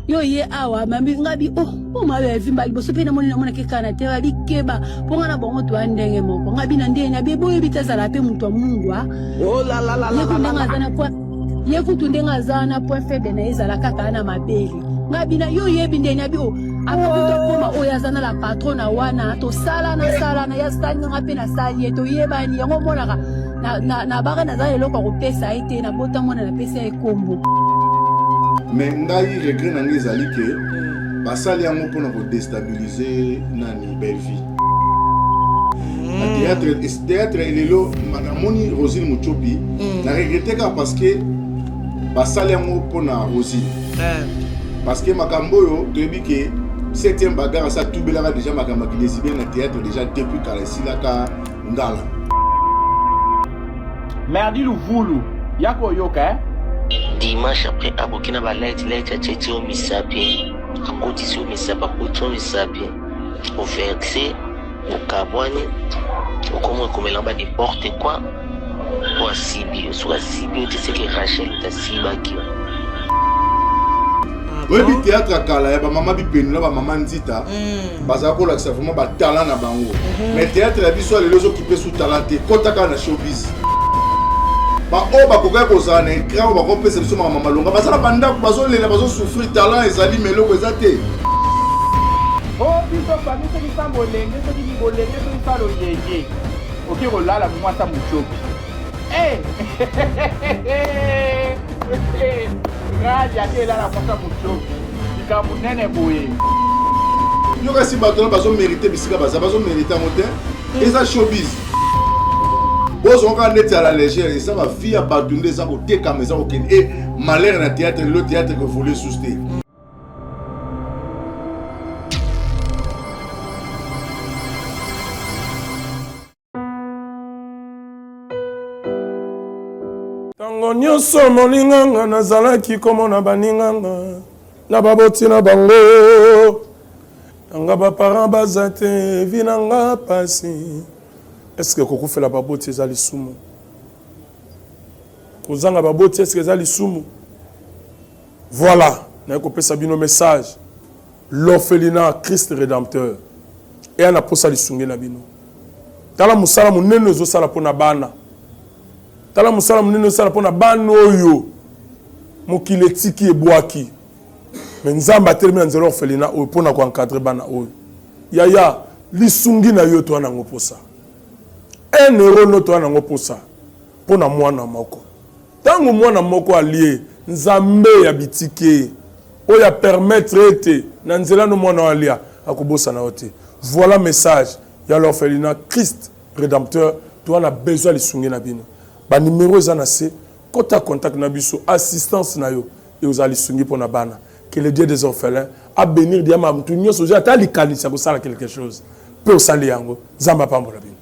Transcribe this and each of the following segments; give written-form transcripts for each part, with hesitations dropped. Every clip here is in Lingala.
yo ye awa mambi ngabi oh mabe vimba liboso pe na mona ke kana te ba bikeba ponga na bongo to andenge moko ngabi na ndenya be boye bitazala pe muntu wa Mungu oh la la la la ye kutu ndenga zana point faible na ezala kaka na mabeli ngabi na yo ye bindenya bi akabuto koma oya zana la patrona wana to sala na ya stanga ngape na sali to yebani yango monaka na baka na za eloko ko pesa ite na bota mona na pesa ekombo. Mais ngai regret na ngai ezali ke basali yango mpona kodestabilize nani belle vie. Théâtre elelo namoni Rosine Muchopi na regrette ka parce que basali yango mpona Rosine parce que makambo yo toyebi ke 7e bagarre ça tubelaka déjà makambo ki lesbienne na théâtre déjà depuis kala silaka ngala. Merdi Luvulu yako yoka dimanche après abokina ba light à tete au misapi akotisi au misapi akotisi misapi au verser au kabwani au comment komela ba n'importe quoi pour sibi sur sibi tu sais que Rachel ta sibaki oui bi théâtre akala ya ba mama bi penula ba mama nzita baza ko lakisa vraiment ba talent na bango mais théâtre ya biso le lozo qui peut sous talenté kotaka na showbiz ba o ba koka ko za na écran ba ko pesa biso mama malonga basala banda bazo lela bazo souffrir talent ezali meloko ezate oh biso pa biso ni sambo lenge so ni bolenge so ni salo yeye oki ko lala mu mwasa Muchopi raja ke lala mwasa Muchopi ika munene boye yo kasi bato bazo mériter bisika bazo mériter mote eza showbiz bozo nga neti à la légère et ça va via badunde ça ko teka mais ça ko ken et malheur na théâtre le théâtre que voulait souster tango nyonso molinganga nazalaki komona baninganga na baboti na bango nanga baparent baza te vinanga pasi. Est-ce que Koko fait la baboti ezali sumu? Kozanga baboti est-ce que ezali sumu? Voilà, na ko pesa bino message. L'orphelinat Christ rédempteur. Et ana posa lisungi na bino. Tala musala munene zo sala pona bana. Tala musala munene sala pona bana oyo. Mokile tiki ebwaki. Mais nzamba termine nzelo orphelinat oyo pona ko encadrer bana oyo. Yaya lisungi na yo to ana ngoposa. Un euro noto ana ngoposa pona mwana moko tango mwana moko allié nzambe ya bitike oya permettre ete na nzela no mwana alia akobosa na ote. Voilà message ya l'orphelinat Christ rédempteur to ana besoin lisungi na bino ba numéro za na se kota contact na biso assistance na yo et aux lisungi pona bana que le Dieu des orphelins a bénir diama mtu nyoso ja ta likanisa ko sala quelque chose peut sali yango zamba pambola bino.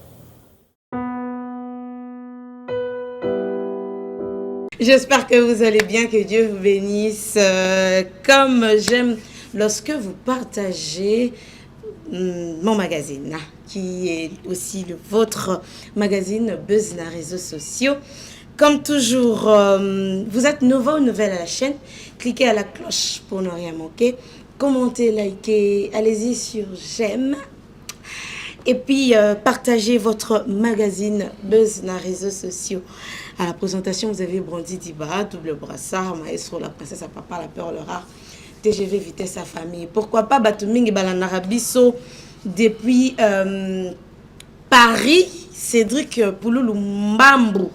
J'espère que vous allez bien, que Dieu vous bénisse. Comme j'aime lorsque vous partagez mon magazine, qui est aussi votre magazine Buzz na réseaux sociaux. Comme toujours, vous êtes nouveau ou nouvelle à la chaîne, cliquez à la cloche pour ne rien manquer. Commentez, likez, allez-y sur j'aime. Et puis, partagez votre magazine Buzz na réseaux sociaux. À la présentation, vous avez Brandy Diba, double brassard, maestro, la princesse à papa, la perle rare, TGV vitesse à famille. Pourquoi pas Batuming et Balanarabiso depuis Paris, Cédric Pouloulou Mbambu.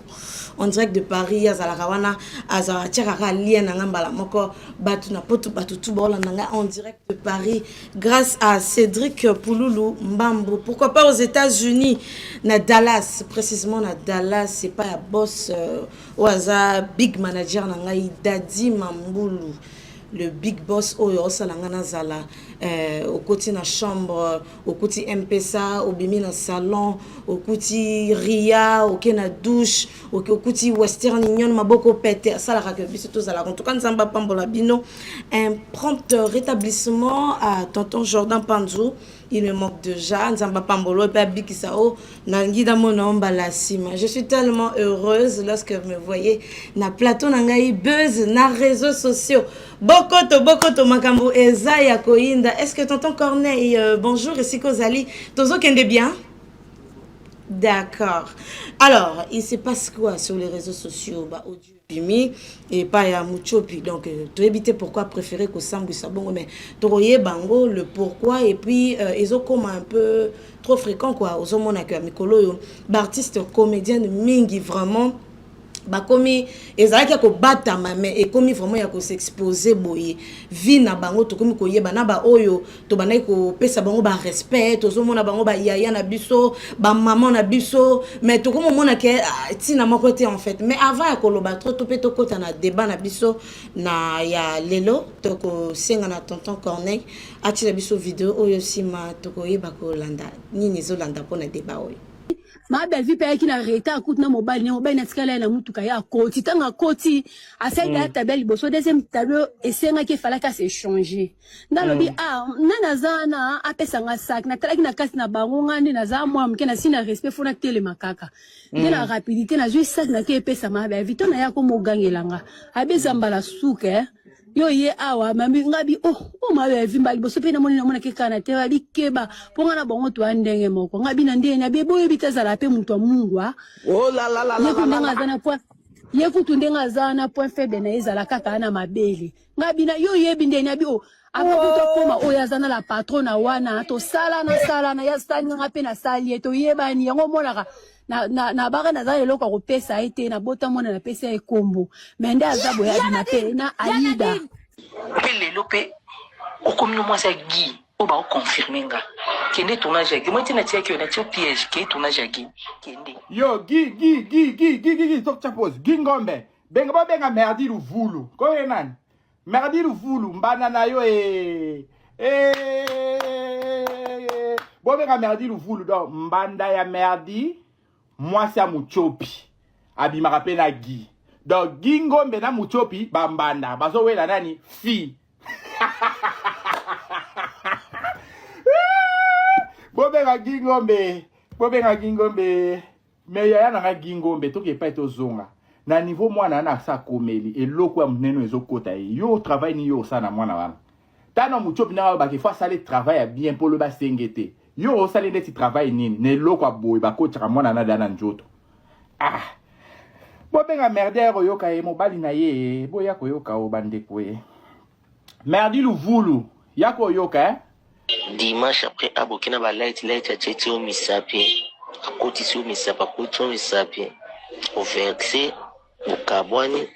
En direct de Paris, Azalarawana, Azarachara Lien, Nangambala Moko, Batuna Potu Batutu Bolananga, en direct de Paris, grâce à Cédric Pouloulou Mbambo. Pourquoi pas aux États-Unis, na Dallas, précisément na Dallas, c'est pas un boss, au hasard, big manager, Nangai Dadi Mamboulou. Le big boss oyo osalanga zala au côté na chambre au côté MPSA au bimi na salon au côté Ria au na douche au côté Western Union maboko pété ça la que biso tous ala en tout cas nzamba pambola bino un prompt rétablissement à tonton Jordan Panzou il me manque déjà. Nzamba Pambolo et Bikisao, Nangida Monomba la Sima. Je suis tellement heureuse lorsque vous me voyez na plateau Nangaï buzz na réseaux sociaux. Bokoto Makambo Ezaya Koinda. Est-ce que tonton Corneille, bonjour, et si Kozali, Tozo Kende bien? D'accord. Alors, il se passe quoi sur les réseaux sociaux? Bah, audio Bimi et pas ya Muchopi. Donc, tu éviter pourquoi préférer que Sambu Sabongo, mais Toroye Bango, le pourquoi, et puis ils ont comme un peu trop fréquent, quoi. Aux hommes, on a que Mikolo, artistes comédiens mingi vraiment. Bah comme ezalaki ko batama mais et comme vraiment ya ko s'exposer boye vie na bango to comme ko yeba na ba oyo to banai ko pesa bango ba respect to zo mona bango ba yaya na biso ba maman na biso mais to comme mona ke tina moko te en fait mais avant ya ko loba trop to pe to kota na débat na biso na ya lelo to ko senga na tonton Corneille ati na biso vidéo oyo sima to ko yeba ko landa nini zo landa pona débat oyo. Ma belle vie paye qui n'a arrêté à côté de mobile na skala na mutuka ya koti tanga koti asaida tabeli boso deuxième tableau et c'est nga qui fallait qu'à s'échanger na lobi nana zana apesa nga sac na talaki na kasi na bango ngani na za moi mke na sina respect fona tele makaka na rapidité na jui sac na ke pesa ma belle vie to na ya ko mogangelanga abeza mbala suke yo ye awa mami ngabi ma belle vie mbali boso pe na mona ke kana te ali keba ponga na bango to andenge moko ngabi na ndenge na bebo bitazala pe mutu mungwa oh la la la la ye kutu ndenga zana point faible na ezala kaka na mabele ngabi na yo yebi ndenge na bi akabuto koma oya zana la patrona wana to sala na ya stani ngape na sali to yebani yango monaka na baka na zana eloko ko pesa ete na bota mona na pesa ekombo mende azabo ya na pe na aida pele lope okomino mwasa gi oba o confirmer nga kende tournage gi moi tina tia ki na tia piège ki tournage gi kende yo gi tok chapos gi ngombe benga merdi luvulu ko enani merdi luvulu mbana na yo bo benga merdi luvulu do mbanda ya merdi mwasi ya Muchopi abimaka pe na gi donc gi ngombe na Muchopi bambanda bazowela nani fi bobenga gingombe me yaya na gingombe toke pa to zonga na niveau mwana na sa komeli eloko ya muneno ezokota yo travail ni yo sana mwana wana tano Muchopi na ba ke fa sale travail bien pour le basengete yo sale ndeti travail nini ne eloko aboy ba kocha mwana na dana njoto bobenga merder yoka e mobali na ye boya ko yoka o bande ko e merdi luvulu yako yoka dimanche après abokina ba light ya tete o misapi akoti si o misapa koti o misapi o verser o kabwani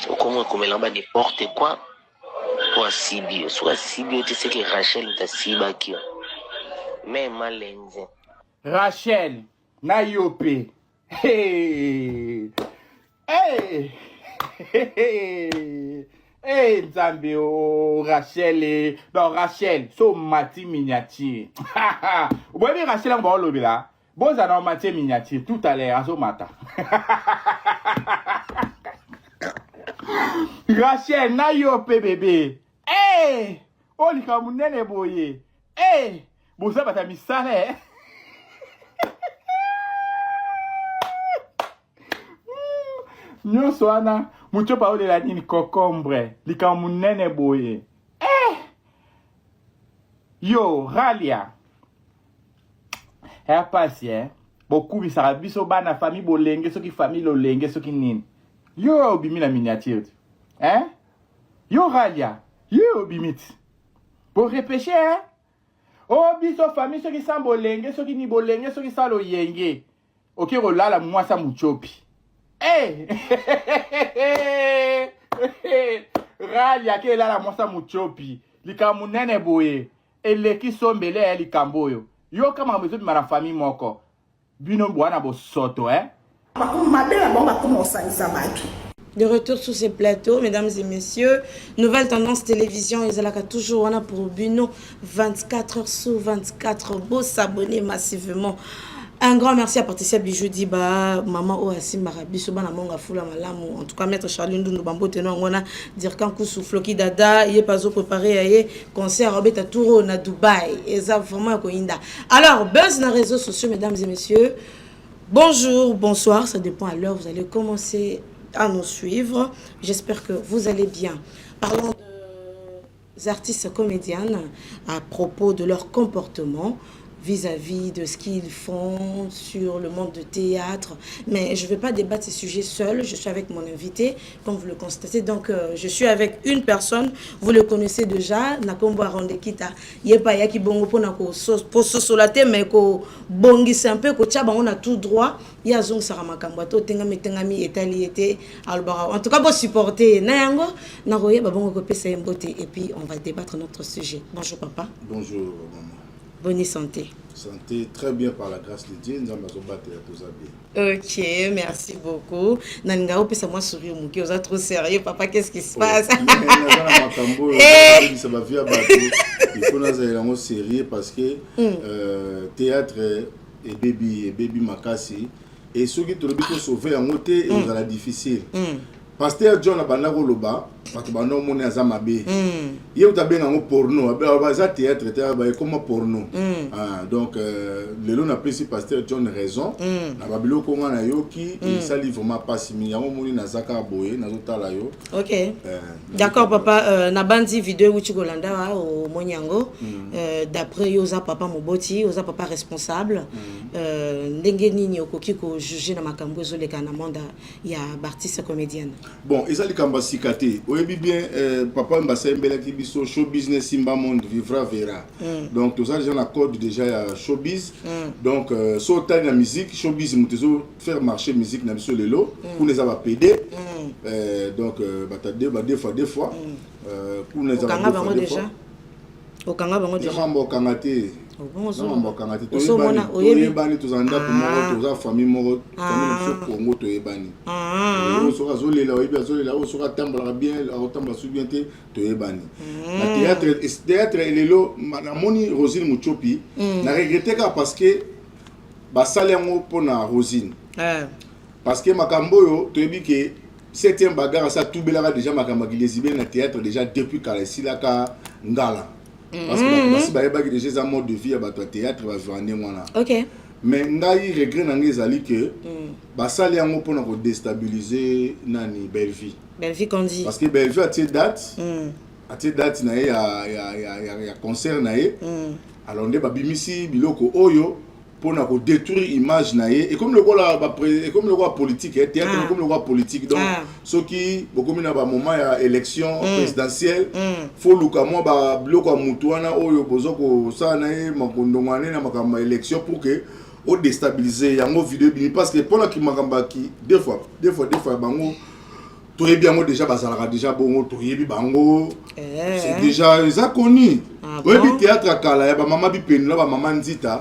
o komo komelamba n'importe quoi pour sibio soit sibio te c'est que Rachel ta sibaki mais malenze Rachel na yope Nzambe o Rachel non Rachel so mati miniature vous voyez Rachel on va le là bon ça non mati miniature tout à l'heure so mata Rachel na yope bébé oh lika munene boye bon ça bata misale nyonso wana Muchopi aolela nini cocombre likambo munene boye yo ralia ya pasi bokubisaka biso bana famille bolenge soki famille lolenge soki nini yo obimi na miniature yo ralia yo obimiti borepeshe biso famille soki sa bolenge soki ni bolenge soki sa loyenge oke kolala mwasa Muchopi ralia ke elala mwasa Muchopi likambo nene boye eleki sombele ya likambo oyo yo kama mezobima na famille moko bino bwana bosoto De retour sur ces plateaux, mesdames et messieurs, Nouvelle Tendance Télévision, ils ont toujours on a pour Buno 24 h sur 24. Beau s'abonner massivement. Un grand merci à Patricia Bijou Diba, maman Oasim Marabi, Sobana Monga Fula Malamu, en tout cas maître Charline Dundu Bambo Teno Ngona, dire qu'un coup souffle qui dada, il est pas préparé à y concert Robert Touro na Dubaï, et ça vraiment Koinda. Alors, buzz dans les réseaux sociaux, mesdames et messieurs. Bonjour, bonsoir, ça dépend à l'heure, vous allez commencer à nous suivre. J'espère que vous allez bien. Parlons des artistes comédiennes à propos de leur comportement vis-à-vis de ce qu'ils font sur le monde de théâtre. Mais je ne vais pas débattre ces sujets seul. Je suis avec mon invité, comme vous le constatez. Donc, je suis avec une personne, vous le connaissez déjà. Nakombo Arondekita. Yepa yaki bongo pona ko solate mais ko bongi c'est un peu ko tchaba on a tout droit. Ya zong saramakambo to tengami etali été albara. En tout cas, pour supporter nayango naroye ba bongo ko pesa mbote et puis on va débattre notre sujet. Bonjour papa. Bonjour maman. Bonne santé. Santé, très bien par la grâce de Dieu. Nous allons battre tout ça bien. Ok, merci beaucoup. Nanga, on moi sourire, mon vous êtes trop sérieux, papa, qu'est-ce qui se passe? Il faut nous sérieux parce que théâtre et baby makasi et ceux qui te le disent sauver en côté, ils ont difficile. Pasteur John Abandako Loba, Patubano Mone Azamabe. Il y a bien un porno, un théâtre, comme porno. Donc, le long apprécie Pasteur John raison. Nababilo Konga na yoki, ça livre ma passe mi yango moni na zaka boye na zotala yo. OK. D'accord papa, na bandi vidéo où tu golanda au Monyango. D'après yoza papa moboti, yoza papa responsable. Ndenge nini okoki ko juger na makambo zo le kana manda ya artiste comédienne. Bon, ils allaient kamba sikate. Oui, bien, papa m'a mbela ki biso show business simba monde vivra verra. Donc tout ça, j'en accorde déjà à showbiz. Donc sauter la musique, showbiz mutezo faire marcher musique na biso lelo pour les avoir pédé. Donc des fois pour les avoir déjà. Au Kanga bango déjà. Jambo kangate. Non, kangate. Toyebani tozanda pour moi, toza famille moro, famille so Congo toyebani. So azolela oyebi azolela o so atambala bien, atambala su bien te toyebani. Na théâtre lelo na moni Rosine Muchopi, na regretter parce que ba salengo pona Rosine. Parce que makambo yo toyebi que septième bagarre ça tout belaka déjà makambo gilezibé na théâtre déjà depuis Kalesila ka ngala. Parce que si baye baki déjà un mode de vie à bato théâtre va joindre moi. OK. Mais ngai regret nangai zali que ba sali yango pona ko déstabiliser nani Belleville. Belleville qu'on dit. Parce que Belleville a cette date. A cette date na ya concert na ye. Alors nde ba bimisi biloko oyo pona ko détruire image na ye et comme le roi politique théâtre comme le roi politique donc ceux qui beaucoup na ba moment ya élection présidentielle faut lukamo ba biloko mutuana oyo bozoko ça na ye makondongane na makamba élection pour que au déstabiliser yango vidéo bini parce que pour la ki makamba ki deux fois bango to yebi yango déjà bazalaka déjà bongo to yebi bango c'est déjà ça connu. Oui, le théâtre à Kala, ba maman bi penula ba maman nzita.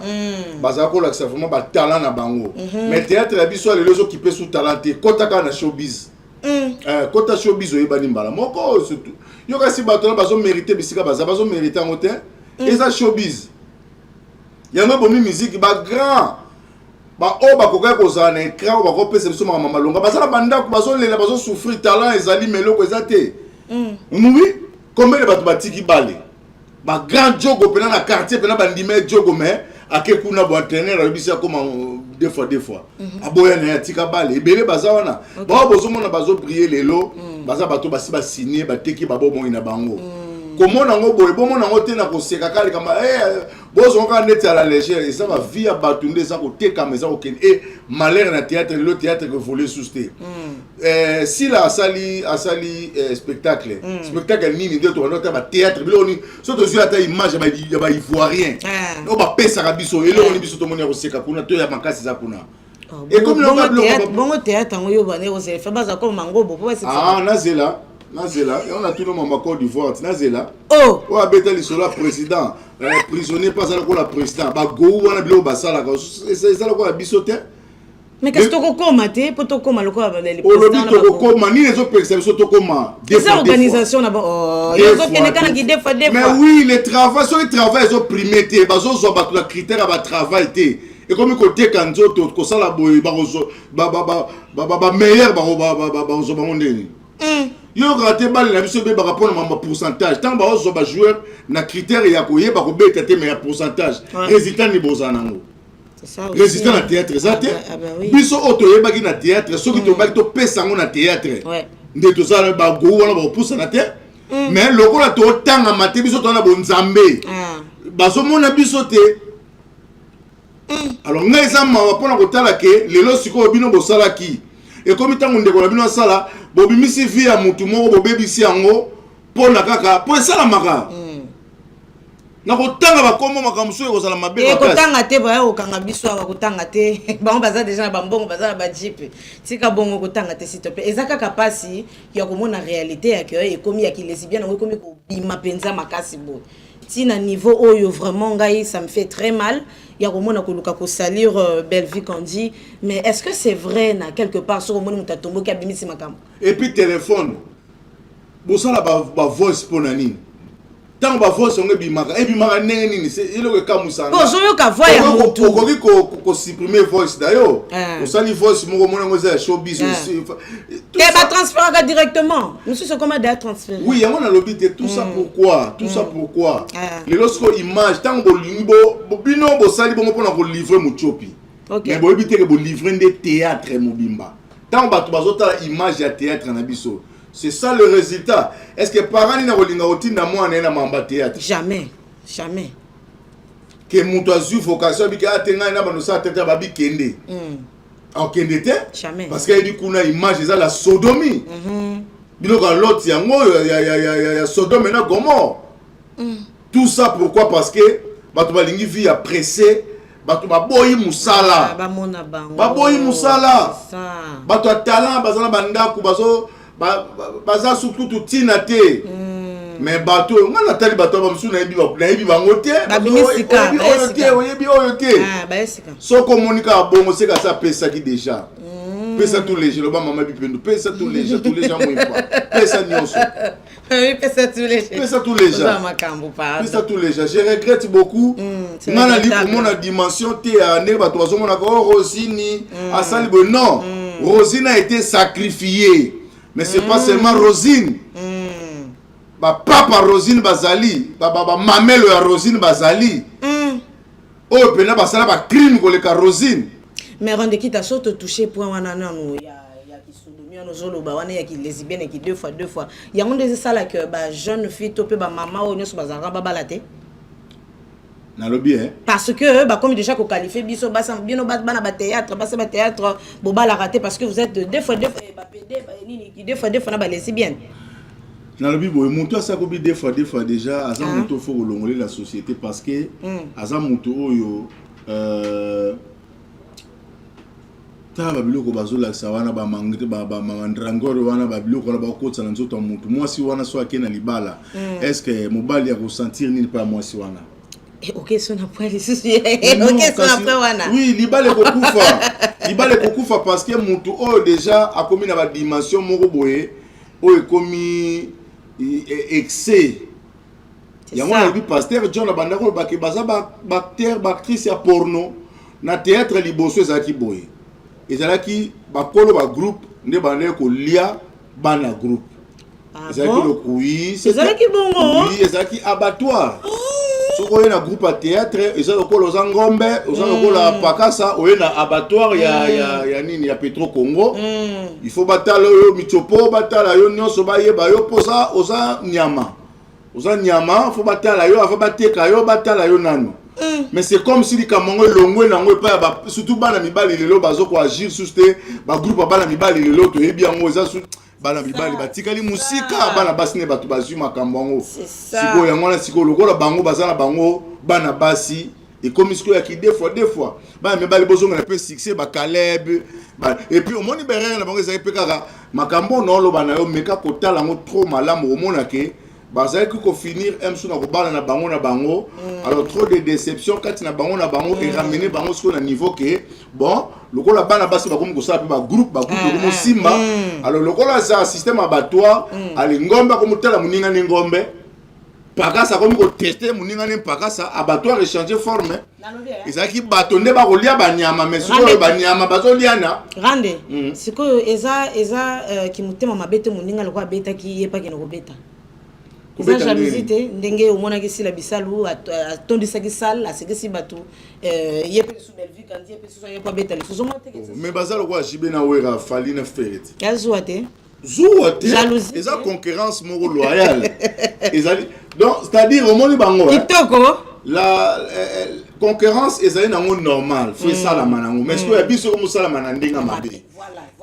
Bazako la vraiment ba talent na bango. Mais théâtre la biso les autres qui peut sous talenté kota ka na showbiz. Kota showbiz oyebani mbala. Moko surtout. Yo ka si bato na bazo mériter bisika bazo mériter en hauteur. Et ça showbiz. Yango bomi musique ba grand. Ba o ba koka ko za na écran ba ko pesa biso mama longa. Bazala banda ko bazo lela bazo souffrir talent ezali meloko ezate. Oui, combien de bato batiki balé. Ba grand jogo pena na quartier pena bandime jogo mais akekuna bo entraîneur abisa comme deux fois aboya na tika bale ebele baza wana ba bozo mona bazo prier lelo baza bato basi ba signer ba teki ba bo na bango comment nango boye bo mona ngo te na ko seka kali kama bozo nga neti à la légère et ça va via batunde ça ko teka mais ça aucun et malheur na théâtre le théâtre que voler souster si la asali spectacle nini de to na ba théâtre biloni surtout sur la image ba ivoirien no ba pesa ka biso et on biso to moni ko seka kuna to ya makasi za kuna et comme le bon théâtre ngo yo bane o se fait baza comme mangobo po c'est Nazela, et on a tout le monde en Côte d'Ivoire, Nazela. Oh! On a bêté le solar président, prisonnier, pas ça la président. Bah, go, on a bleu au bassin, c'est ça la bisoté. Mais qu'est-ce que tu as maté pour te comment le quoi les présidents ni les autres perceptions to comment des organisations là-bas oh les autres qui ne guider fois des fois mais oui les travail sur les travail ils ont primé té bazo zo ba critère ba travail té et comme côté kanzoto ko sala boy ba meilleur ba ndeni yo raté bal na biso be ba rapport na pourcentage tant ba zo ba joueur na critère ya ko yeba ko beta te meilleur pourcentage résultat ni bozana ngo c'est ça résultat na théâtre ça te biso auto yeba ki na théâtre so ki to ba to pesa ngo na théâtre nde to sala ba go wala ba poussa na te mais lokola to tanga mate biso to na bonzambe baso mona biso te alors ngai za mawa pona kotala ke lelo siko bino bosala ki et comme tango ndeko na bino sala bobimisi via mutu moko bobebisi yango pona kaka po sala maka na kotanga bakombo makamso e kozala mabe bakasi e kotanga te ba okanga biso ba kotanga te ba baza déjà na bambongo baza na ba jeep tika bongo kotanga te s'il te plaît ezaka kapasi ya komona réalité ya ke e komi ya kilesi bien ngo komi ko bima penza makasi bo tina niveau oyo vraiment ngai ça me fait très mal ya komona koluka ko salir belle vie qu'on dit mais est-ce que c'est vrai na quelque part sur komona mutatombo ki abimisi makambo et puis téléphone bosala ba voice ponani tant ba voice on ebimaka ndenge nini c'est iloko kamusanga bozo ka voix ya mutu okoki ko supprimer voice dayo osali voice moko mona ngoza ya showbiz aussi et ba transférer directement monsieur c'est comment d'ailleurs transférer oui yango na lobby tout ça pourquoi les lorsque image tant bolingo bino bosali bongo pona ko livrer muchopi mais bo ebite ke bo livrer des théâtre mobimba tant ba to bazotala image ya théâtre na biso. C'est ça le résultat. Est-ce que parents n'ont pas dit que na mamba théâtre? Jamais. Que mon toisu vocation bi ka tenga na bano sa tete babi kende. En kende te? Jamais. Parce que dit kuna image ça la sodomie. Bilo ka lot yango ya Sodome na Gomorrhe. Tout ça pourquoi? Parce que bato balingi vie pressé. Bato baboyi musala. Bamona bango. Baboyi musala. Ça. Bato talent bazana bandaku bazo baza surtout tout tina te mais bato ngana tali bato ba msu na yebi bango te oyo te so communica bongo c'est ka ça pesa ki déjà pesa tous les jours ba mama bipendo pesa tous les jours moi pas pesa nyonso pesa tous les jours pesa tous les jours je regrette beaucoup ngana li pour mon dimension te ane bato bazo mona ko Rosini asali bo non Rosine a été sacrifiée. Mais c'est pas seulement Rosine. Papa Rosine Bazali, mamelo ya Rosine Bazali. Oh, pena basala ba crime ko le ka Rosine. Mais rende qui t'a sauté touché pour wana nanu ya ki sodomi ono zolo ba wana ya ki lesbienne ki deux fois. Ya ngonde ça là que ba jeune fille topé ba maman o nyoso bazara ba balate. Na lobi hein. Parce que comme déjà ko qualifier biso ba sam bino ba na ba théâtre bo ba la rater parce que vous êtes deux fois ba PD ba nini qui deux fois na ba lesbienne. Na lobi boy monto ça ko bi deux fois déjà azan monto faut longoler la société parce que azan monto oyo ta ba biloko bazola sa wana ba mangite ba mandrangoro wana ba biloko na ba kotsa na nzoto monto moi si wana so akena libala est-ce que mobali ya ressentir nini pas moi si wana. Ok, son après les soucis. Ok, son après wana. Oui, libale kokufa parce que mutu oh déjà a commis na ba dimension moko boye o e commis excès. Ya moi le pasteur John Abandako ba ke baza ba acteur ba actrice ya porno na théâtre liboso ezaki boye. Ezalaki ba kolo ba groupe nde bande ko lia bana groupe. Ezalaki le oui, c'est ezalaki bongo. Oui, ezalaki abattoir. Soko na groupe à théâtre eza lokolo za ngombe oza lokola pakasa oyena abattoir ya nini ya Petro Congo il faut batala yo michopo batala yo nyonso bayeba yo posa oza nyama faut batala yo avant bateka yo batala yo nano mais c'est comme si likamongo longwe nango pa surtout bana mibali lelo bazoko agir susté ba groupe bana mibali lelo to yebi yango eza bana mibali batikali musika bana basine batu bazuma kambongo siko yango na siko lokola bango bazana bango bana basi et comme siko ya ki deux fois bana mibali bozonga na pe succès ba Caleb et puis au moni berere na bango ezaki pe kaka makambo no lo bana yo meka kotala ngo trop malamu omona ke bazaki ko finir emsu na ko bala na bango alors trop de déception quand na bango et ramener bango sur le niveau que bon lokola bana basi ba comme ko sa pe ba groupe ko simba alors lokola ça système abattoir ali ngombe ko mutala muninga ni ngombe pakasa comme ko tester muninga ne pakasa abattoir échanger forme ezaki bato nde bakolia banyama mais sikoyo banyama bazoliana rande sikoyo eza kimutema mabete muninga lokwa betaki yepaki no kobeta eza jalousie te ndenge omonaki sila bisalu atondisaki sale asekisi bato yepe sous belle vie quand yepe sous yepe beta le sous monte mais bazalo kwa jibe na wera fali na ferret yazuwa te jalousie eza concurrence moko loyale ezali donc c'est-à-dire omoni bango kitoko la concurrence ezali nango normal faut ça la manango mais ce que biso comme ça la manandinga mabe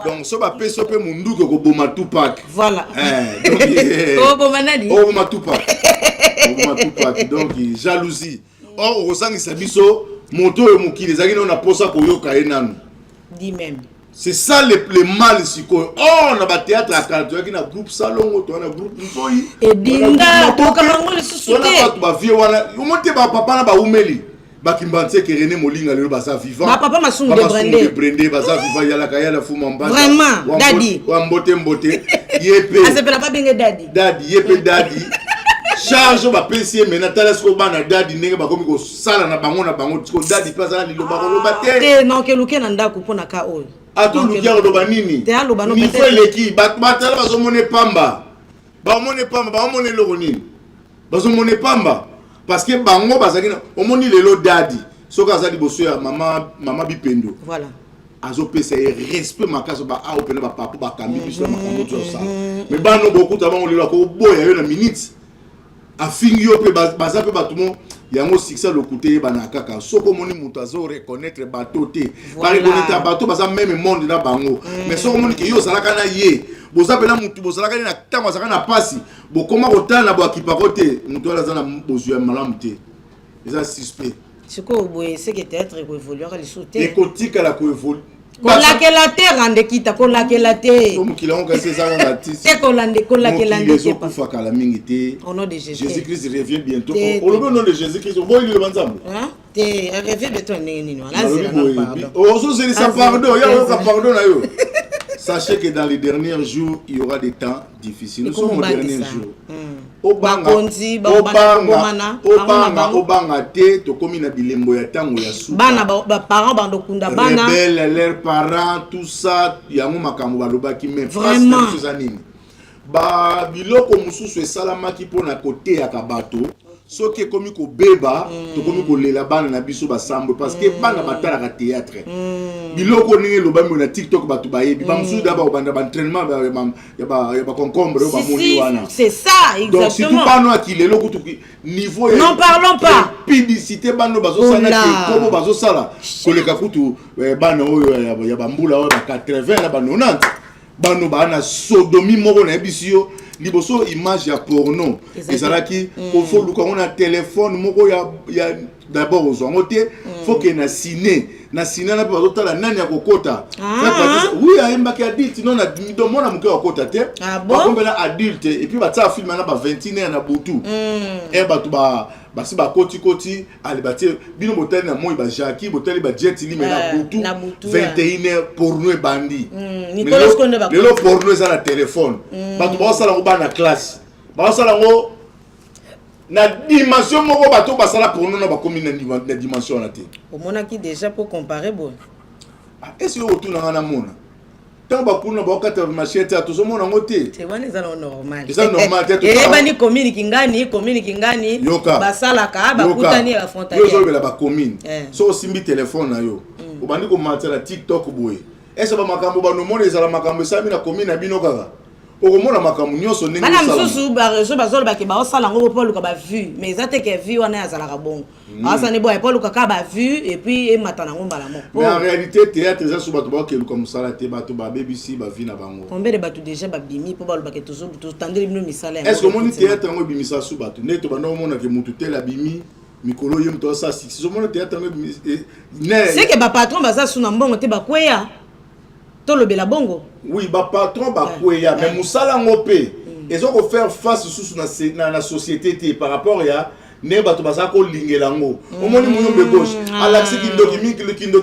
donc so ba peso pe munduko ko boma Tupac voilà donc oh boma nani oh boma Tupac donc jalousie or osangisa biso moto e mokili ezaki na posa koyoka enanu dit même. C'est ça le mal siko. Oh, on a battu à théâtre qui na groupe salon, on a groupe Nsoyi. Et dinga, to kamango le susute. On a pas ba vie wana. On monte ba papa na ba umeli. Ba kimbanse ke René Molinga le basa vivant. Ma papa masungu de brandé basa vivant yala kaya fuma mbanda. Vraiment, daddy. Wa mbote. Yepe. Ah c'est pas bien daddy. Daddy, yepe daddy. Charge ba pensier mais natala sko bana daddy ndenge ba komi ko sala na bango ko daddy pasa na lilo ba ko lobaté. Te non ke luke na ndako pona ka oyo. Ato lukia loba nini ni fait leki batala bazomone pamba baomone loko nini bazomone pamba parce que bango bazaki omoni lelo dadi soka azali boso ya mama bipendo voilà azo pesa respect makaso ba a opena ba papa ba kambi biso makambo to ça mais bano beaucoup tabango lelo ko boya yo na minute afingi yo pe baza pe batumo yango succès le côté bana kaka soko moni mutu azo reconnaître bato te ba reconnaître bato baza même monde na bango mais soko moni ke yo salaka na ye boza pena mutu bozalaka na tango azaka na pasi bokoma kotana bo akipa kote mutu ala za na bozu ya malamu te eza suspect siko boye c'est que peut-être évoluer les sauter et kotika la ko évolue kolakela te rande kita kolakela te comme qu'il a cassé ça on a tissé c'est kolakela te pas fa kala mingi te au nom de Jésus Christ revient bientôt au nom de Jésus Christ on voit le banzambo hein te revient bientôt nini wala zela oh so c'est ça pardon ya ka pardon na yo sachez que dans les derniers jours il y aura des temps difficiles nous sommes aux derniers jours obanga te to komi na bilembo ya tango ya suka bana ba parents bando kunda bana leurs parents tout ça yango makambo balobaki même vraiment chose anini ba biloko mususu esalamaki pona kote ya kabato soki komi ko beba to komi ko lela bana na biso basambo parce que bana batala ka théâtre biloko ningi lobami na TikTok batu bayebi ba mususu d'abord banda ba entraînement ya ba concombre ba moni wana c'est ça exactement donc si tout bano akilelo kutu niveau non parlons pas publicité bano bazo sala ke kobo bazo sala koleka kutu bana oyo ya bambula oyo ba 80 na ba 90 bano bana sodomi moko na bisio liboso image ya porno ezalaki faut luka on a téléphone moko ya d'abord aux ngote faut que na ciné na pa totala nani ya kokota oui a mbaki adulte non na do mona muke kokota te ba kombela adulte et puis ba tsa film na ba 21 na butu et ba to ba basi ba koti ali batie bino botali na moi ba Jackie botali ba jet li mais na butu 21h porno e bandi le porno est na téléphone ba to ba sala ko ba na classe ba sala ngo na dimension moko bato basala porno na ba komi na dimension na te au mona qui déjà pour comparer bon est-ce que autour na mona tant ba kuna ba kata machete atozo mona ngote c'est wana za normal c'est normal te et bani communique ngani basala ka ba kutani la frontière yo zo bela ba commune so simbi téléphone na yo obandi ko matela TikTok boye est-ce ba makambo ba no mona ezala makambo sami na commune na bino kaka okomona makambo nyonso ndenge bana msusu barezo bazolo baki ba osala ngo po luka ba vu mais ezate ke vu wana yazala ka bongo asa ne boy po luka ka ba vu et puis e matana ngo mbala mo mais en réalité théâtre ça suba to ba ke luka musala te ba to ba BBC ba vi na bango combien de batu déjà ba bimi po ba luka ke tozo to tandeli bino misala est-ce que mon théâtre ngo bimisa suba to ne to ba no mona ke mutu te la bimi mikolo yem to ça si so mon théâtre ngo c'est que ba patron baza suna mbongo te ba kweya to lobela bongo oui ba patron ba kweya mais musala ngo pe ils ont faire face sous na société par rapport ya ne bato baza ko lingelango omoni muyombe gauche alaxi kindoki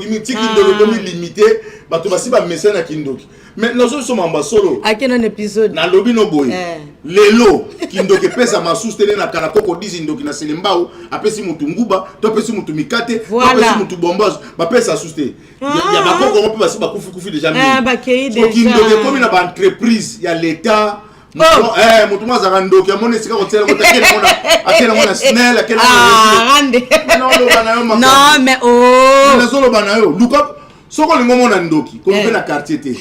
mi ti kindoki komi limité bato basi ba message na kindoki mais nous sommes en solo akena un épisode na lobi no boy lelo kindoki pesa masusu tele na kanakoko 10 ndoki na selembao apesi mutu nguba to pesi mutu mikate to pesi mutu bombazo ba pesa suste ya bakoko on peut basi ba kufi déjà ba kei déjà kindoki komi na ba entreprise ya l'état mutu mwa zaka ndoki amone sika kotela kota akena mona snell akena mona non mais oh na solo bana yo luka soko lingo mona ndoki ko pe na quartier te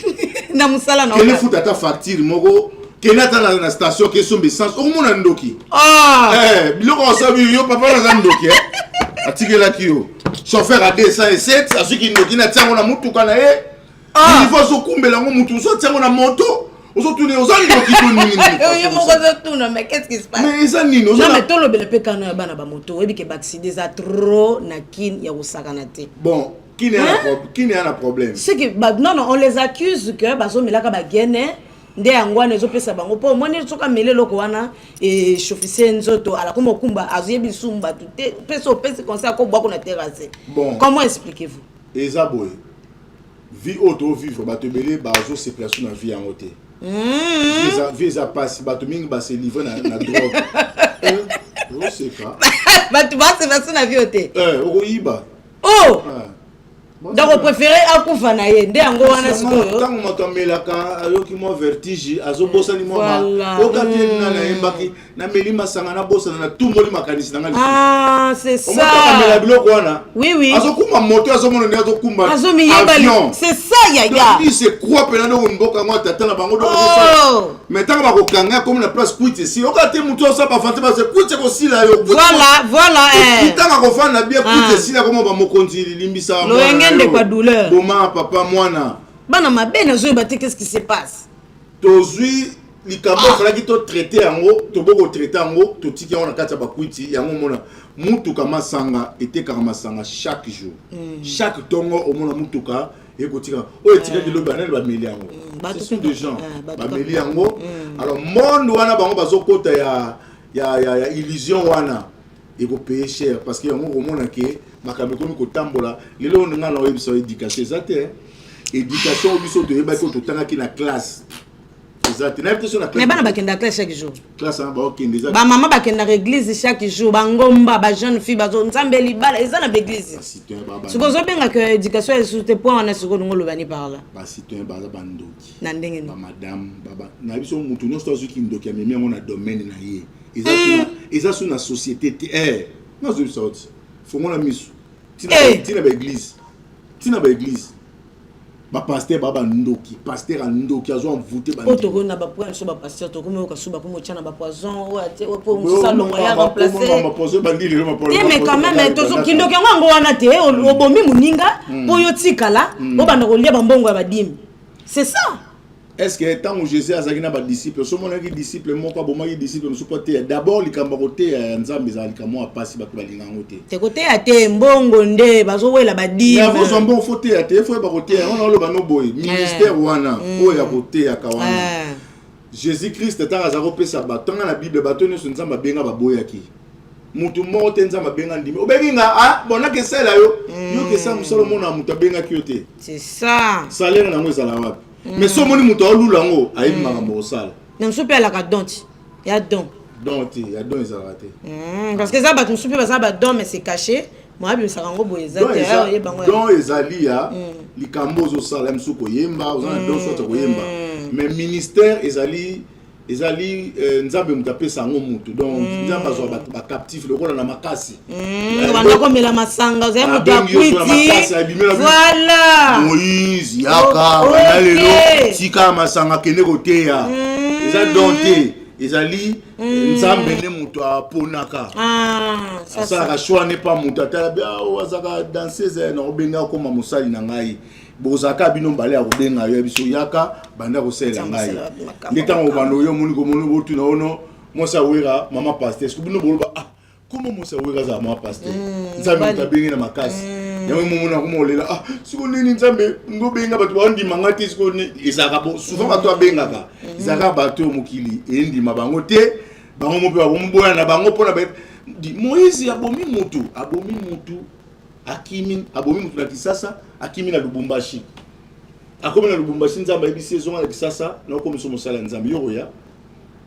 na musala na kele futa ta facture moko kena ta na station ke sombe essence o mona ndoki biloko sabi yo papa na ndoki atikela kiyo chauffeur a 207 asuki ndoki na tiango na mutuka na ye il faut so kumbela ngo mutu so tiango na moto ozo tourner aux ndoki to nini yo moko zo tourner mais qu'est-ce qui se passe mais ça nino non mais tolo bele pe kana bana ba moto ebi ke bakside za trop na kin ya kusakana te bon qui n'est un problème c'est que non on les accuse que bazo melaka ba gene nde yangwana ezopesa bango po moni tsoka mele loko wana e chauffeur nzoto ala ko mokumba azuyebi sumba tout peso pesi conseil ko bwa ko na terrasse bon comment expliquez-vous ezaboy vie auto vivre batebele bazo se place na vie en hôtel visa passe bato mingi ba se livrer na drogue on sait pas bato ba se passe na vie hôtel okoyiba donc on préférait akufa na ye nde yango wana sikoyo tango makamelaka ayoki mo vertige azobosani mo okateli na yembaki na melima sanga na bosana na tumboli makanisi nanga c'est ça omokamela biloko wana oui azokuma moto azomona ne azokumba avion c'est ça yaya il se croit pena no mboka ngo tata na bango donc mais tango bakokanga comme na place kuite si okate muto osa ba fante ba se kuite ko sila yo voilà tango ko fana bien kuite sila comme ba mokonzi limbisa de quoi douleur Boma papa mwana bana mabena zo bate qu'est-ce qui se passe tozui likambo fala ki to traiter yango to boko traiter yango to tiki on kata ba kuiti yango mona mutuka masanga eteka masanga chaque jour chaque tongo au mona mutuka ekotika o etika kilo banel ba meli yango ce sont des gens ba meli yango alors monde wana bango bazokota ya illusion wana il faut payer cher parce que yango komona ke makambo komi kotambola lelo nga na webso éducation ezate éducation biso to yeba ko to tanga ki na classe ezate na éducation na classe mais bana bakenda classe chaque jour classe ba okende ezate ba maman bakenda église chaque jour ba ngomba ba jeune fille bazo nzambe libala eza na église sikozo benga que éducation est sur tes points na sikozo ngolo bani par là ba citoyen ba bandoki na ndenge ba madame baba na biso mutu no sto zuki ndoki ya memi na domaine na ye eza sur na société na zo sorti faut mon ami tina ba église ba pasteur baba ndoki pasteur ndoki azo envoûter ba to na ba point so ba pasteur to comme ka suba pour mochana ba poison ou pour ça longo ya remplacer ba poison bandili le ma mais quand même to so kindoki ngo wana te obomi muninga po yo tikala obanda ko lia ba mbongo ya badimi c'est ça. Est-ce que tant que Jésus a zagina ba disciple so mona ki disciple moko bo maki disciple so pote d'abord likamba kote ya nzambe za likamo apasi ba balinga ngote te kote ya te mbongo nde bazo wela badimi ya vozo mbongo fote ya te fo ba kote on lo ba no boy ministère wana o ya kote ya kawana Jésus Christ ta za ko pesa ba tonga na Bible ba toni so nzamba benga ba boyaki mutu mo te nzamba benga ndimi obenga bona ke sela yo ke sa musolo mona mutu benga kyote c'est ça salaire na mo ezala wapi mais so moni mutu olulango ayibi makambo osala na msupe ala ka donti ya don ya don ezala te parce que ça ba msupe ba ça ba don mais c'est caché moi bi sakango boye za te ya bango don ezali ya likambo osala msuko yemba ozana don so to yemba mais ministère ezali nzambe mutapesa ngo mutu donc nzambe azwa ba captif lokola na makasi banda komela masanga za mutu akwiti voilà Moïse yaka bana lelo tika masanga kene koteya eza donté ezali nzambe ne mutu aponaka ça ka choix n'est pas mutu atala bia azaka danseuse na obenga koma musali na ngai bozaka bino mbale ya kobenga yo biso yaka banda kosela ngai ndetango bano yo moni ko moni botu na ono mosa wera mama pasteur est-ce que bino boloba comment mosa wera za mama pasteur nzambe mutabenga na makasi yango mumuna kumolela siko nini nzambe ngobenga batu bandi mangati siko ni isaka bo souvent batu abengaka isaka batu mokili endi mabango te bango mope ba bomboya na bango pona di Moïse abomi mutu akimi abomi mutu na Kisasa akimi na Lubumbashi akomi na Lubumbashi nzamba ebisi ezonga na Kisasa na okomiso mosala nzambe yoya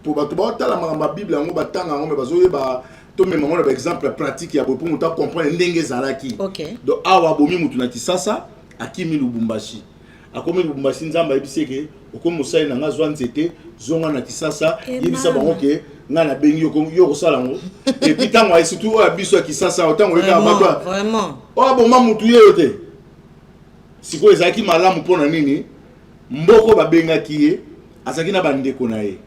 pour bato ba tala ma Bible yango batanga yango me bazoyeba to même mon exemple pratique ya pour mutu comprendre ndenge zalaki. OK. Donc awa abomi mutu na Kisasa akimi Lubumbashi akomi Lubumbashi nzamba ebisi ke okomi mosala na ngazwa nzete zonga na Kisasa yebisa bango ke ngana bengi yo ko sala ngo et puis tango ay surtout o biso ya Kisasa otango yeka bato vraiment o aboma mutu yeyote siko ezaki malamu pona nini mboko babengaki ye azaki na bandeko na ye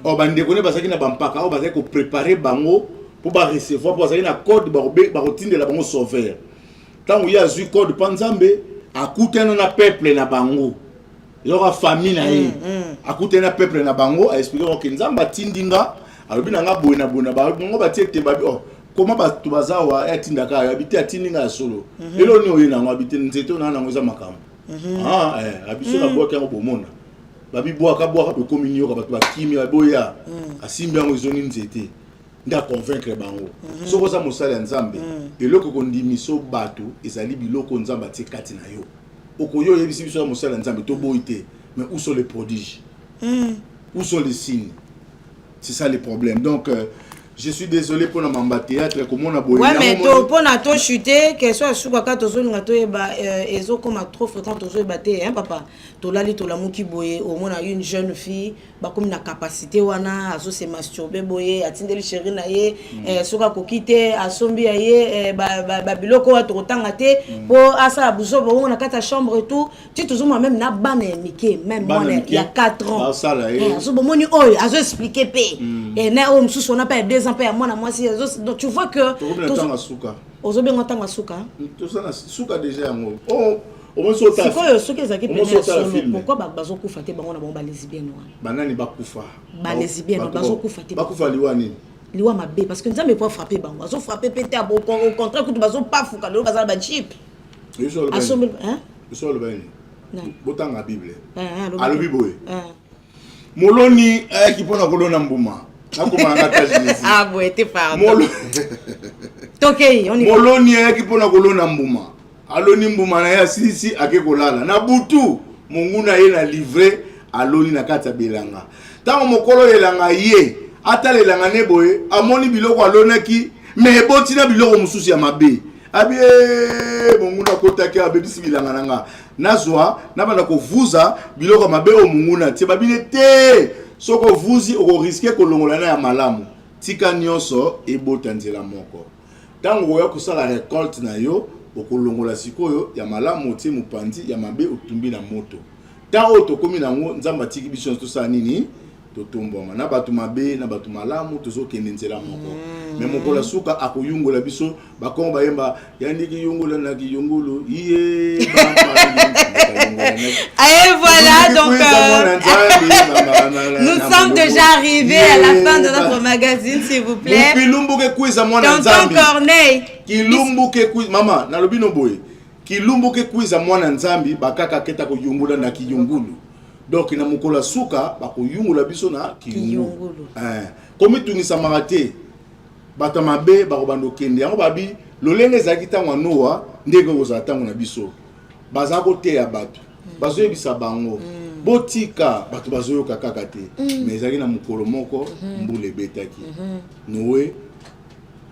o bandeko ne bazaki na bampaka o bazaki ko préparer bango pour ba recevoir pour bazaki na code ba rotindela bango sauveur tango ya zui code panzambe akutana na peuple na bango yoka famille na ye akutana peuple na bango a expliquer que nzamba tindinga alobi na nga boye na bango batie temba oh comment bato bazawa atindaka habité atindinga ya solo elo ni oyo na ngo habité nzeto na ngo za makambo abiso na boka ngo bomona babi boaka be communion ka bato bakimi boya asimbi ngo zoni nzete nda convaincre bango soko za mosala ya nzambe eloko kondimiso bato ezali biloko nzamba tie kati na yo okoyo yebisi biso ya mosala ya nzambe to boite mais où sont les prodiges où sont les signes? C'est ça le problème. Donc, je suis désolé pour le Mamba Théâtre. Comment on a beau. Ouais, mais pour na chuter, que soit sous quoi quand on a ezo comme trop fréquent on batté, hein papa. To lali to la muki boye, au moins une jeune fille, ba comme na capacité wana, azo se masturber boye, atindeli chéri na ye, soka kokite, asombi ye, ba biloko wa to tanga te, pour asa buzo ba on a kata chambre et tout, tu toujours moi même na bane mike, même moi il y a 4 ans. Ça là. Azo bo moni oy, azo expliquer pe. Et na o msusu on a pas 2 ans pe à moi si donc tu vois que ozo bengo tanga suka. Tout ça suka déjà ngo. Au moins sauter. C'est quoi ce qu'ils ont fait? Pourquoi bazo kufa te bango na bon ba lesbienne wa? Banani ba kufa. Ba lesbienne bazo kufa te. Ba kufa liwani. Liwa mabe parce que nzambe pas frapper bango. Bazo frapper pété au contraire que bazo pas fuka le bazo ba chip. Asombe hein? Biso le bani. Botanga Bible. Alo Bible. Moloni qui pona kolona mbuma. Akoma ngata jinesi. Ah bon, t'es pardon. Tokei, on y va. Moloni qui pona kolona mbuma. Aloni mbuma na ya sisi akekolala. Na butu munguna ye na livrer aloni na kata belanga. Tango mokolo yelanga ye, atalelanga ne boye, amoni biloko alonaki, mais botina biloko mususu ya mabe. Abie munguna kotaki abebisi bilanga nanga. Nazwa nabana ko vuza biloko mabe o munguna tie babine te. Soko vuzi oko risquer kolongola na ya malamu. Tika nyonso ebota nzela moko. Tango ya kusala récolte na yo okolongola sikoyo ya malamu tie mupandi ya mabe otumbi na moto. Tango tokomi nango nzamba tiki biso to sa nini to tomboma na batu mabe na batu malamu tozo kende nzela moko. Mais mokola suka akoyungola biso bakongo bayemba yandiki yungola na kiyungulu iye et voilà donc nous sommes déjà arrivés à la fin de notre magazine s'il vous plaît. Tonton Corneille Kilumbuke quiz mama na lobino boye Kilumbuke quiz a mwana nzambi bakaka keta ko yungula na kiyungulu. Donc na mokola suka bakoyungula biso na kiyungulu. Komi tunisa marate bata mabe bakobando kende yango babi lolenge zaki tangwa noa ndenge oza tango na biso baza ko te ya bato bazo yebisa bango botika bato bazo yoka kaka te mais zaki na mokolo moko mbule betaki Noé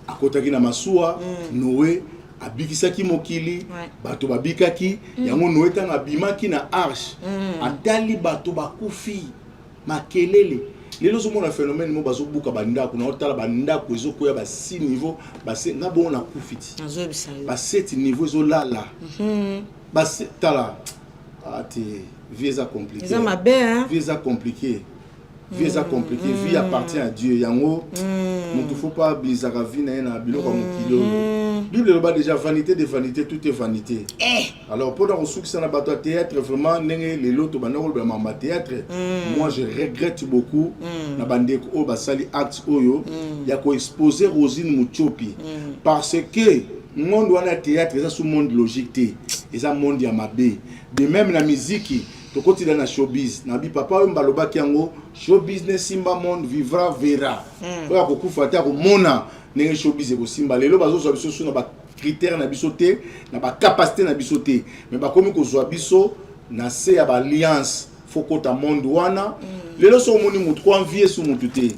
akotaki na masuwa Noé abikisaki mokili bato babikaki yango Noé tanga bimaki na arche atali bato bakufi makelele lelo zo mona phénomène mo bazo buka banda kuna otala banda ko ezo koya ba 6 niveau ba nga bon na kufiti ba 7 niveau zo lala ba tala ati visa compliqué visa compliqué visa compliqué vie appartient à Dieu yango ne faut pas bizarre vie na biloko mokilo Bible le bas déjà vanité de vanité tout est vanité. Alors pendant que ça na bateau théâtre vraiment les loto banako le mamba théâtre moi je regrette beaucoup na bande ko basali acte oyo ya ko exposer Rosine Muchopi parce que monde wana théâtre ça sous monde logique et ça monde ya mabe de même la musique tokoti na showbiz nabi papa oyo mbaloba kiango show business simba monde vivra verra oya kokufa ta ko mona ndenge showbiz ko simba lelo bazo biso sur na ba critères na biso te na ba capacité na biso te mais ba komi ko zwa biso na se ya ba alliance fokota monde wana lelo so moni mutu ko envier sur mutu te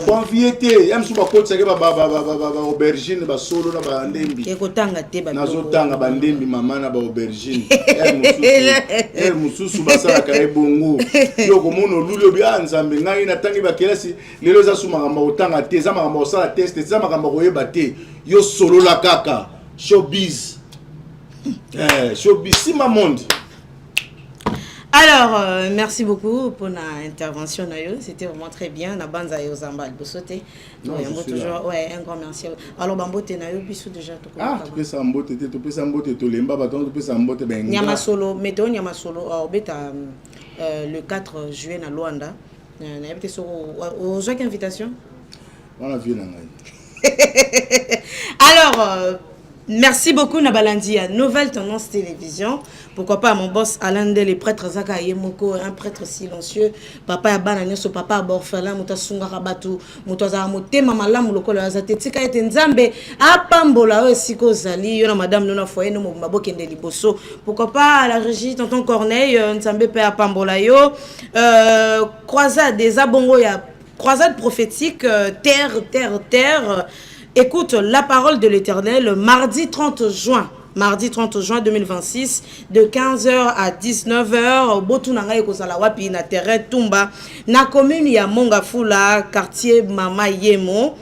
ko envier te yam su ba kotsa ke ba aubergine ba solo na ba ndembi ke kotanga te ba nazo tanga ba ndembi mama na ba aubergine el mususu basala ka ebongo yo ko mono lulio bi anzambe ngai na tangi ba kelasi lelo za su makamba otanga te za makamba osala test za makamba koyeba te yo solo la kaka showbiz showbiz sima monde. Alors, merci beaucoup pour l'intervention. C'était vraiment très bien. Na banza yo zamba bosote. Toujours ouais, un grand merci. Alors bambote na yo biso déjà to ko. Ah, tu peux sambote te, tu peux sambote to lemba baton, tu peux sambote benga. Nyama solo, meto nyama solo beta le 4 juillet na Luanda. Na yebite so au joie invitation. On a vu na ngai. Alors merci beaucoup Nabalandia, Nouvelle Tendance Télévision. Pourquoi pas mon boss Alain Del, les prêtres Zaka Yemoko, un prêtre silencieux. Papa Yabananya, son papa Borfala, Mouta Sunga Rabatu, Mouta Zamote, Mamala Mouloko, la Zatetika et Nzambe, Apambola, Siko Zali, Yona Madame Luna Foye, no Mabo Kende Liboso. Pourquoi pas à la régie, Tonton Corneille, Nzambe Père Apambola Yo, croisade des Abongoya, croisade prophétique, terre. Écoute la parole de l'Éternel mardi 30 juin 2026 de 15h à 19h Botunanga ekozala wapi na terrain Tumba na commune ya Mongafula quartier Mama Yemo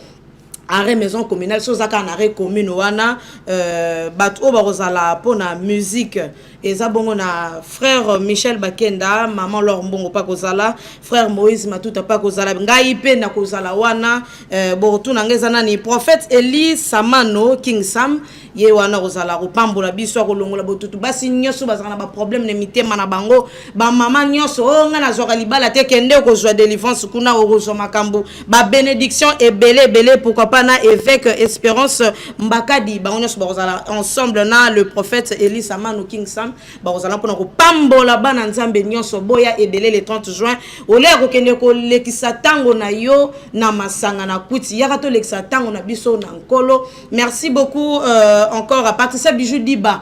arrêt maison communale sozaka na arrêt commune wana bato barozala pona musique eza bongo na frère Michel Bakenda maman Laure Mbongo pa kozala frère Moïse Matuta pa kozala ngai pe na kozala wana botu na ngeza nani prophète Eli Samano King Sam ye wana kozala kopambola biso kolongola botutu basi nyoso bazana ba problème ne mitema na bango ba mama nyoso nga na zoka libala te kende kozwa délivrance kuna kozwa makambo ba bénédiction et belé pourquoi pas na évêque Espérance Mbakadi ba nyoso bazala ensemble na le prophète Eli Samano King Sam bazala pona ko pambola bana nzambe nyonso boya ebele le 30 juin ole ko kende ko lekisa tango na yo na masanga na kuti yaka to lekisa tango na biso na nkolo. Merci beaucoup encore à Patricia Bijou Diba,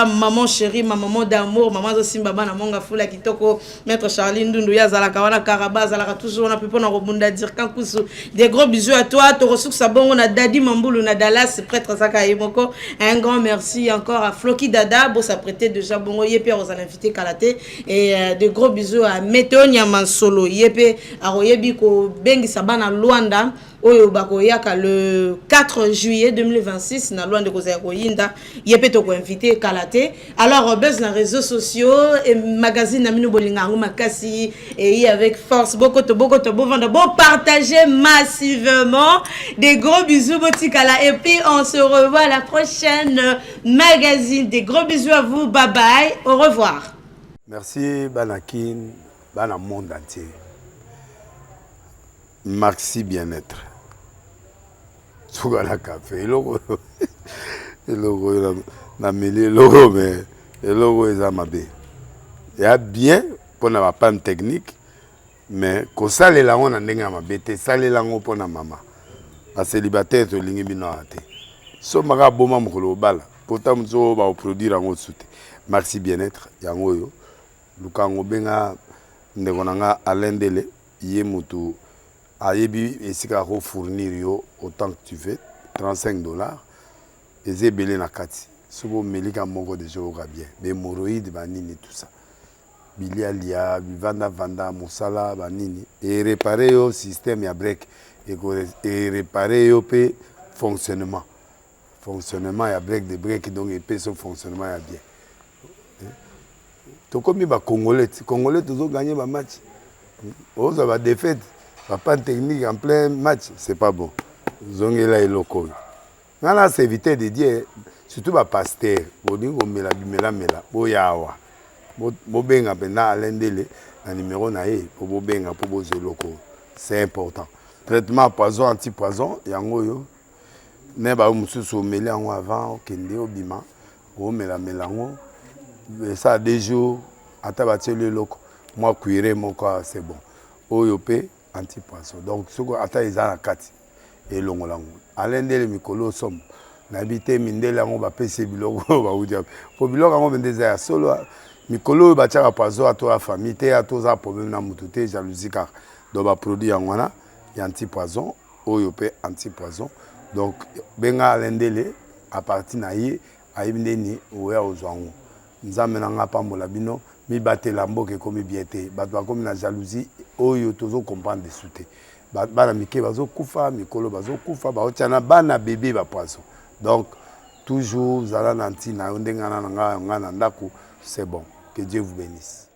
maman chérie, ma maman d'amour, maman de Simba na monga fula kitoko, maître Charline Dundu ya zalaka wana karaba zalaka toujours on a pu pona robunda dire kankusu. Des gros bisous à toi, to ressouk sabon on a Dadi Mamboulou na Dallas prêtre Zaka Yemoko. Un grand merci encore à Floki Dada, bo s'apprêter déjà bongo yepé aux invités Kalaté et de gros bisous à Météo Nyaman Solo yepé à Royebi ko bengi sabana Luanda. Oyo bako yaka le 4 juillet 2026 na Luanda ko za koyinda yepé to ko invité Kalaté. Alors buzz na réseaux sociaux et magazine na minu bolinga makasi et avec force beaucoup de bon partager massivement. Des gros bisous Botikala et puis on se revoit la prochaine magazine. Des gros bisous à vous, bye bye, au revoir. Merci Banakin, Bana monde entier. Maxi bien-être. Sougala café, logo na mêlé logo mais logo est amabé. Il y a bien pour na panne technique mais ko sale la on ndenga mabete sale la ngo pona mama. A célibataire to lingi bino ate. So maka boma mukolo bala. Pourtant mzo ba produire ngo soute. Maxi bien-être yango yo. Lukango benga ndeko nanga alendele yé mutu ayebi esika ko fournir yo autant que tu veux $35 et zebele na kati sobo melika moko de jour bien mais hémorroïdes banini tout ça bilialia vanda musala banini et réparer yo système ya break et réparer yo pe fonctionnement ya break de break donc et pe son fonctionnement ya bien to comme ba congolais toujours gagner ba match on va défaite. Pas de technique en plein match, c'est pas bon. Zongela et local. On a évité de dire, surtout les pasteurs, on mela, boyawa. Bobenga pena alendele, un numéro nae, pour bobenga, pour boze locaux. C'est important. Traitement poison, anti-poison, yango yo. Neba mususu mela avant, kende obima, o mela melango. Ça 2 jours, ata batie loko moi cuire moko c'est bon oyo pe antipoison donc soko ata eza na kati elongola ngo alendele mikolo somme na bité mindele yango bapesi biloko baudia po biloko yango bendeza ya solo mikolo batiaka poison ato ya famille te atoza problème na mutu te jalousie car donc baproduit yango wana ya antipoison oyo pe antipoison donc benga alendele à partir na ye ayebi ndeni oya ozwa ngo nzambe na nga pambola bino mibatela mboka ekomi bien te bato bakomi na jalousie oyo tozo comprendre desu te bana mike bazokufa mikolo bazokufa baotiana bana bebe bapoison donc toujours zala na ntina yo ndenge na nga na ndako c'est bon que Dieu vous bénisse.